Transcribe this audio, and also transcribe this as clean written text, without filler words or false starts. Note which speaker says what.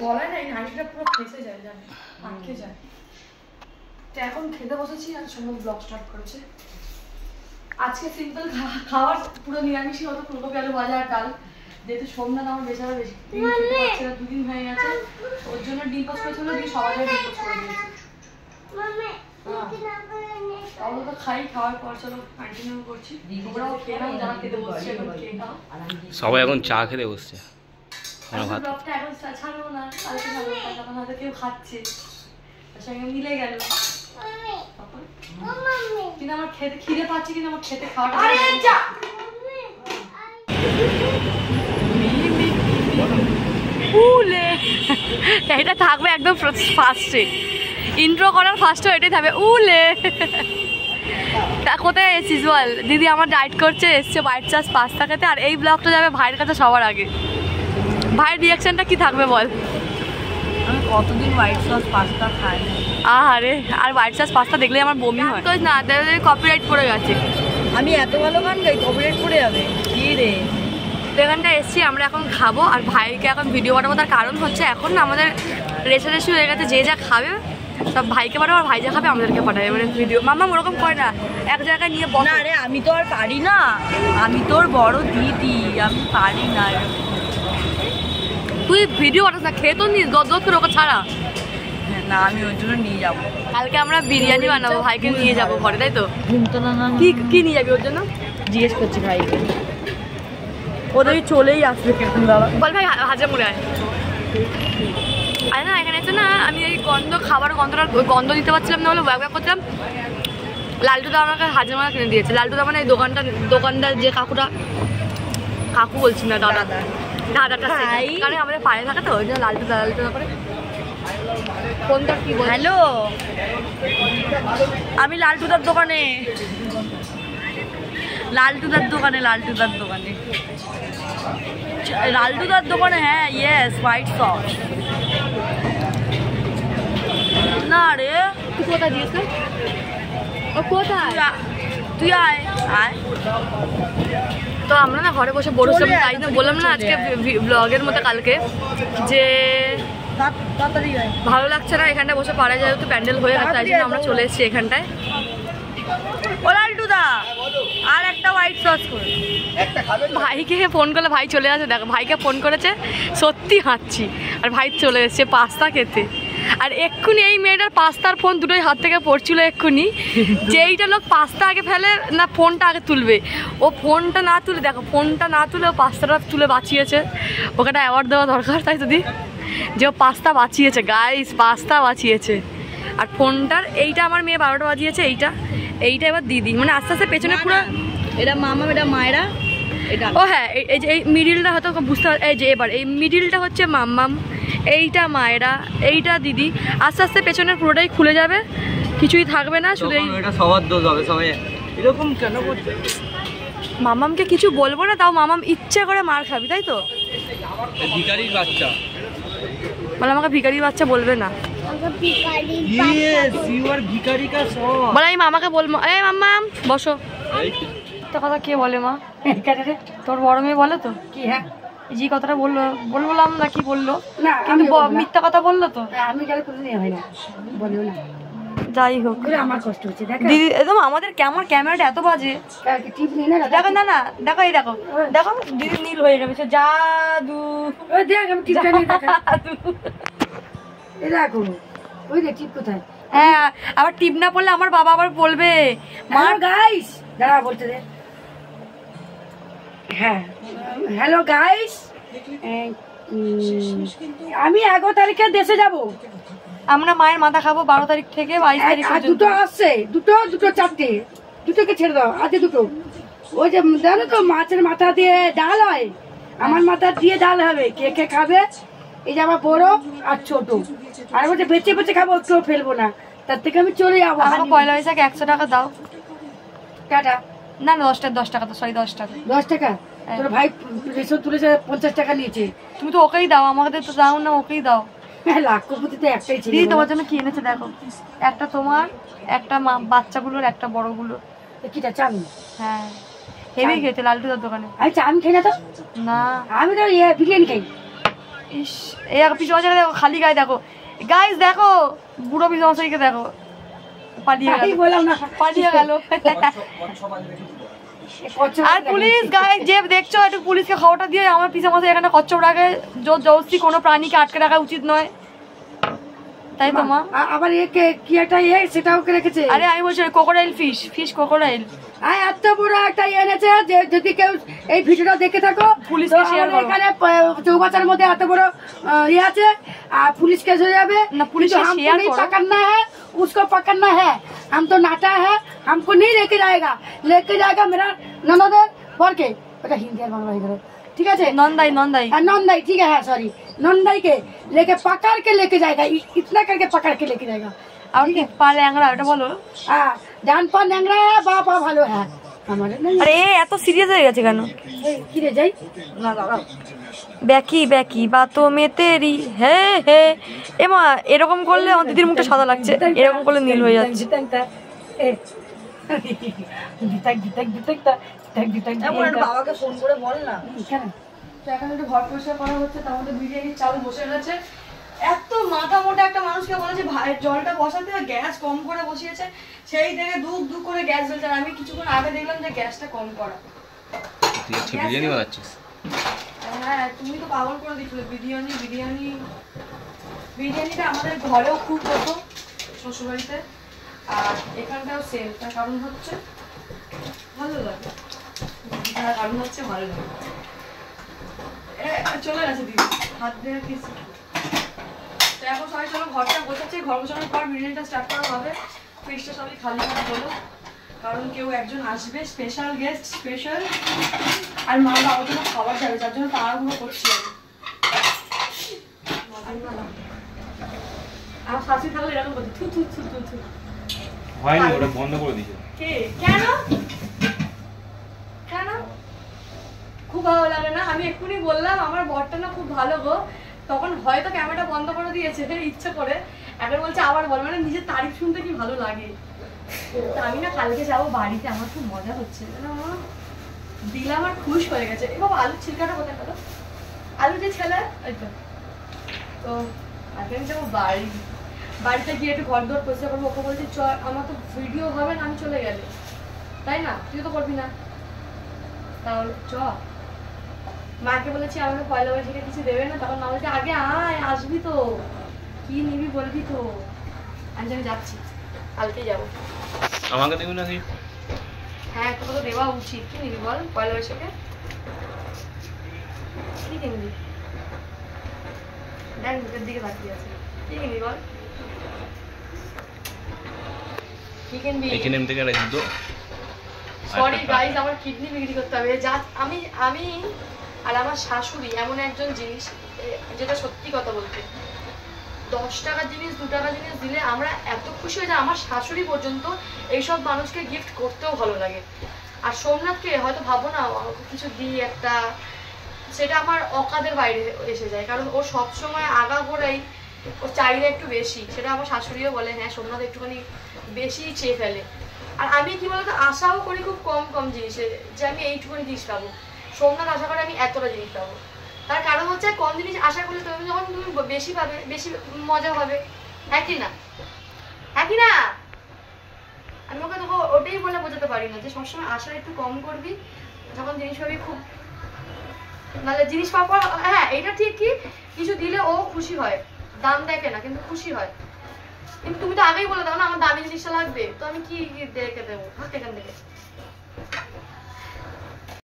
Speaker 1: গলায় না এই নাইটিটা পুরো ফেসে যায়, জানো, আটকে যায়। তো এখন খেতে বসেছি আর সঙ্গে ব্লগ স্টার্ট করেছে। আজকে সিম্পল খাওয়ার, পুরো নিরামিষই হতো, ফুলকপি আলু ভাজা আর ডাল। যেহেতু সোমনাথ আমার বেচারা বেশি দুদিন হয়ে গেছে, ওর জন্য ডিম পোস্ট করেছিল, দিয়ে সবার জন্য ডিম পোস্ট করে দিয়েছি। আমরা তো খাই, খাওয়ার পর চলো কন্টিনিউ করছি। ওরাও খেয়ে নাও, যারা খেতে বসছে এখন খেয়ে নাও।
Speaker 2: সবাই এখন চা খেতে বসছে।
Speaker 1: ব্লগটা এখন ছাড়বো না, কালকে ছাড়বো, তখন হয়তো কেউ খাচ্ছে, তার সঙ্গে মিলে গেল। কিন্তু আমার খেতে খিদে পাচ্ছে, কিন্তু আমার খেতে খাওয়াটা এটা থাকবে একদম ফার্স্টে, ইন্ট্রো করার ফার্স্টে এটাই থাকবে। উলে কোথায় এসেছিস বল? দিদি আমার ডায়েট করছে, এসছে হোয়াইট সস পাস্তা খেতে। আর এই ব্লগটা যাবে ভাইয়ের কাছে সবার আগে। ভাইয়ের রিয়াকশনটা কি থাকবে বল?
Speaker 3: আমি কতদিন হোয়াইট সস পাস্তা খাই।
Speaker 1: আরে আর হোয়াইট সস পাস্তা দেখলে আমার বমি হয়। তো না, কপিরাইট পড়ে গেছে।
Speaker 3: আমি এত ভালো গান গাই, কপিরাইট পড়ে যাবে কি রে?
Speaker 1: তো এখানটা এসছি, আমরা এখন খাবো আর ভাইকে এখন ভিডিও বানাবো। তার কারণ হচ্ছে এখন না আমাদের রেশারেশি হয়ে গেছে, যে যা খাবে সব ভাইকে পাঠাবো, আর ভাই যা খাবে আমাদেরকে পাঠাবে। মানে ভিডিও মামা ওরকম করে না, এক জায়গায় নিয়ে বল।
Speaker 3: না রে, আমি তো আর পারি না, আমি তোর বড় দিদি, আমি পারি না।
Speaker 1: তুই ভিডিও বানাস না, খেয়ে তো নিস, গদ করে ওকে ছাড়া।
Speaker 3: না আমি ওর জন্য নিয়ে যাবো।
Speaker 1: কালকে আমরা বিরিয়ানি বানাবো, ভাইকে নিয়ে যাবো ঘরে, তাই তো?
Speaker 3: ঘুমতো না।
Speaker 1: কি কি নিয়ে যাবি ওর জন্য?
Speaker 3: জিজ্ঞেস করছি ভাইকে, ওদের চলেই আসবে কেমন দাদা।
Speaker 1: বল ভাই হাজরা মুড়ে আয়। আরে না, এখানে এসে না আমি এই খাবার গন্ধ দিতে পারছিলাম না, বলে ব্যবহার করছিলাম। লালটুদা আমাকে হাজরা কিনে দিয়েছে। লালটুদা মানে এই দোকানদার যে কাকু বলছি না, দাদাটা, কারণ আমাদের পায়ে থাকে তো, ওই জন্য লালটুদা করে। কোনটা কি বল?
Speaker 3: হ্যালো, আমি লালটুদার দোকানে, লালটুদার দোকানে। হ্যাঁ ইয়েস, হোয়াইট সস। না রে,
Speaker 1: তুই কোথায় দিয়েছিস? ও কোথায়?
Speaker 3: তুই আয়।
Speaker 1: তো আমরা না ঘরে বসে বড় হচ্ছিলাম, তাই না বললাম না আজকে ব্লগের মতো কালকে যে ভালো লাগছে না এখানটায় বসে পারা যায়, তো প্যান্ডেল হয়ে গেছে, তাই জন্য আমরা চলে এসেছি এখানটায়।
Speaker 3: ও লালটুদা, আর একটা হোয়াইট সস করে।
Speaker 1: ভাইকে ফোন করলে ভাই চলে আসে। দেখো ভাইকে ফোন করেছে, সত্যি হাঁটছি, আর ভাই চলে এসেছে পাস্তা খেতে। আর এক্ষুনি এই মেয়েটার পাস্তার ফোন দুটোই হাত থেকে পড়ছিল এক্ষুনি। যেইটা লোক পাস্তা আগে ফেলে না, ফোনটা আগে তুলবে, ও ফোনটা না তুলে, দেখো ফোনটা না তুলে ও পাস্তাটা তুলে বাঁচিয়েছে। ওকে একটা অ্যাওয়ার্ড দেওয়া দরকার, তাই দিদি, যে ও পাস্তা বাঁচিয়েছে। গাইস, পাস্তা বাঁচিয়েছে। আর ফোনটার এইটা আমার মেয়ে 12টা বাজিয়েছে, এইটা এবার দিদি, মানে আস্তে আস্তে পেছনে পুরো।
Speaker 3: এটা মামা, এটা মায়েরা, এটা
Speaker 1: ও হ্যাঁ, এই যে এই মিডিলটা হয়তো বুঝতে পার, এই যে এবার এই মিডিলটা হচ্ছে মাম্মাম, এইটা মায়েরা, এইটা দিদি। আস্তে আস্তে পেছনের পুরোটাই খুলে যাবে, কিছুই থাকবে না, শুধু
Speaker 2: এটা সবার দোষ হবে। সবাই এরকম কেন করছে?
Speaker 1: মামামকে কিছু বলবো না, তাও মামাম ইচ্ছে করে মার খাবি, তাই তো?
Speaker 2: ভিখারির বাচ্চা
Speaker 1: বলে আমাকে ভিখারির বাচ্চা বলবে না, বলে আমি মামাকে বলবো। এই মাম্মাম বসো। তো কথা কে বলে মা? তোর বড় মেয়ে বলে তো কি? হ্যাঁ, জি কথাটা বললাম না, কি বললো না, কিন্তু মিথ্যা কথা বললো তো।
Speaker 3: আমি গেলে কোনোদিন হয় না, বলিও না।
Speaker 1: যাই হোক,
Speaker 3: আমার কষ্ট হচ্ছে
Speaker 1: দিদি। একদম আমাদের ক্যামেরাটা এত বাজে। দেখো না না, দেখো এই দেখো দিদি নীল হয়ে যাবে, জাদু। হ্যাঁ, আবার টিপ না পড়লে আমার বাবা আবার বলবে
Speaker 3: মার গাইস। দাঁড়া বলতে দে। হ্যাঁ, হ্যালো গাইস, আমি 11 তারিখে দেশে যাব।
Speaker 1: আমরা মায়ের মাথা খাবো 12 তারিখ থেকে 22 তারিখ পর্যন্ত।
Speaker 3: দুটো আসছে, দুটো 4টে, দুটোকে ছেড়ে দাও। আছে দুটো, ওই যে জানো তো মাছের মাথা দিয়ে ডাল হয়, আমার মাথা দিয়ে ডাল হবে। কে কে খাবে? এই যে আমার বড় আর ছোট, আর বলছে বেঁচে বেঁচে খাবো, কেউ ফেলবো না, তার থেকে আমি চলে যাবো।
Speaker 1: আমাকে পয়লা বৈশাখে 100 টাকা দাও।
Speaker 3: টাটা।
Speaker 1: না 10 টাকা তো, সরি 10 টাকা।
Speaker 3: 10 টাকা? তোর ভাই রেশন তুলেছে 50 টাকা নিয়েছে।
Speaker 1: তুমি তো ওকেই দাও, আমাদের তো দাও না, ওকেই দাও।
Speaker 3: লাখপতিতে একটাই ছিল।
Speaker 1: দিদি তোমার জন্য কি এনেছে দেখো, একটা তোমার, একটা বাচ্চাগুলোর, একটা বড়গুলোর।
Speaker 3: কিটা চাউমিন?
Speaker 1: হ্যাঁ, হেভি খেতে লালটুদার দোকানে।
Speaker 3: আমি চাউমিন খাই না তো।
Speaker 1: না,
Speaker 3: আমি তো বিরিয়ানি খাই।
Speaker 1: ইস এই পিছু মশাইকে দেখো খালি গায়ে দেখো গাইস দেখো বুড়ো পিছু মশাইকে দেখো পালিয়ে গেল
Speaker 3: বললাম না
Speaker 1: পালিয়ে গেল আর পুলিশ গায়ে যে দেখছো একটু পুলিশকে খবরটা দিয়ে আমার পিছু মশাই এখানে কচ্ছপ রাখে জোর জবরদস্তি কোনো প্রাণীকে আটকে রাখা উচিত নয় তাই তো মা
Speaker 3: আবার কি একটা সেটাও রেখেছে
Speaker 1: আরে আমি বলছি ক্রোকোডাইল ফিশ ক্রোকোডাইল
Speaker 3: এত বড় একটা এনেছে যে যদি কেউ এই ভিডিওটা দেখে থাকো
Speaker 1: পুলিশকে শেয়ার করো
Speaker 3: এখানে চৌবাচ্চার মধ্যে এত বড় আছে আর पुलिस केस हो जाए
Speaker 1: ना पुलिस
Speaker 3: हमको नहीं पकड़ना है उसको पकड़ना है हम तो नाटा है हमको नहीं लेके जाएगा मेरा ननदर बर के बेटा हिंदी और बांग्ला इधर ठीक है
Speaker 1: नंदाई
Speaker 3: नंदाई ठीक है सॉरी नंदाई के लेके पकड़ के लेके जाएगा इतना करके पकड़ के लेके जाएगा
Speaker 1: আর কি পা ল্যাংড়া ওটা বলো
Speaker 3: ডান পা ন্যাংরা है बा पा ভালো है हमारे नहीं
Speaker 1: আরে এত সিরিয়াস হয়ে গেছে কেন
Speaker 3: কি রে যাই না দাঁড়াও
Speaker 1: ব্যাকি বাতো মে তেরি হে হে এমা এরকম করলে আমার দিদির মুখটা সাদা লাগছে এরকম করলে নীল হয়ে যাচ্ছে বাবাকে ফোন করে বল না তো এখন একটু ঘর পরিষ্কার করা হচ্ছে তার মধ্যে বিরিয়ানির চাল বসে গেছে এত মাথা মোটা একটা মানুষকে বলেছে জলটা বসাতে গ্যাস কম করে বসিয়েছে সেই থেকে দুক করে গ্যাস জ্বলছে আমি কিছুক্ষণ আগে দেখলাম যে গ্যাসটা কম করা
Speaker 2: তুই আজকে বিরিয়ানি বানাচ্ছিস
Speaker 1: হ্যাঁ তুমি তো পাগল করে দিচ্ছিলে বিরিয়ানিটা আমাদের ঘরেও খুব হতো শ্বশুরবাড়িতে আর এখানটাও সেম তার কারণ হচ্ছে ভালো লাগে চলে গেছে দিদি হাত দেওয়ার কিছু তো এখন সবাই চলো ঘরটা গোছাচ্ছে ঘর গোছানোর পর বিরিয়ানিটা স্টার্ট করা হবে ফ্রিজটা সবাই খালি করে বলো কারণ কেউ একজন আসবে স্পেশাল গেস্ট স্পেশাল আর মা বাবা জন্য খাবার যাবে যার জন্য তাড়াহুড়ো করছি আমার শাশুড়ি থাকলে এরকম করছে থু থু থু থু থু
Speaker 2: হয়নি ওটা বন্ধ করে দিয়েছে
Speaker 1: কে কেন খুব ভালো লাগে না আমি এক্ষুনি বললাম আমার বরটা না খুব ভালো গো তখন হয়তো ক্যামেরাটা বন্ধ করে দিয়েছে ইচ্ছে করে এখন বলছে আবার বল মানে নিজের তারিফ শুনতে কি ভালো লাগে তো আমি না কালকে যাবো বাড়িতে আমার খুব মজা হচ্ছে দিল আমার খুশ হয়ে গেছে এবার আলুর ছিলকাটা কোথায় গেল আলু যে ছেলে ওই তো আগে আমি যাবো বাড়িতে গিয়ে একটু ঘর দর পরিষ্কার করবো ওকে বলছি চ আমার তো ভিডিও হবে না আমি চলে গেলে তাই না তুই তো করবি না তাহলে চ মাকে বলেছি আমাকে পয়লা বৈশাখে কিছু দেবে না তখন মা বলছে আগে আয় আসবি তো কি নিবি বলবি তো আজ আমি যাচ্ছি কালকে যাবো
Speaker 2: আমাকে দেবে না কি
Speaker 1: হ্যাঁ তোকে তো দেওয়া উচিত কি নিবি বল পয়লা বৈশাখে কি কিনবি দেখ মুখের দিকে তাকিয়ে আছে কি কিনবি বল কি কিনবি
Speaker 2: এখানে থেকে রাখি
Speaker 1: সরি গাইস আমার কিডনি বিক্রি করতে হবে যা আমি আর আমার শাশুড়ি এমন একজন জিনিস যেটা সত্যি কথা বলতে 10 টাকার জিনিস 2 টাকার জিনিস দিলে আমরা এত খুশি হয়ে যাই আমার শাশুড়ি পর্যন্ত এইসব মানুষকে গিফট করতেও ভালো লাগে আর সোমনাথকে হয়তো ভাবো না কিছু দিই একটা সেটা আমার অকাদের বাইরে এসে যায় কারণ ও সবসময় আগাগোড়াই ওর চাহিদা একটু বেশি সেটা আমার শাশুড়িও বলে হ্যাঁ সোমনাথ একটুখানি বেশি চেয়ে ফেলে আর আমি কি বলতো আশাও করি খুব কম জিনিসে যে আমি এইটুকুনি জিনিস পাবো সোমনাথ আশা করে আমি এতটা জিনিস পাবো তার কারণ হচ্ছে কম জিনিস আশা করলে তুমি যখন তুমি বেশি পাবে বেশি মজা হবে একই না আমি ওকে তোকে ওটাই বলে বোঝাতে পারি না যে সবসময় আশা একটু কম করবি যখন জিনিস পাবি খুব নাহলে জিনিস পাবো হ্যাঁ এইটা ঠিক কি কিছু দিলে ও খুশি হয় দাম দেখে না কিন্তু খুশি হয় কিন্তু তুমি তো আগেই বলে দাও না আমার দামি জিনিসটা লাগবে তো আমি কি দেখে দেবো হাত এখান থেকে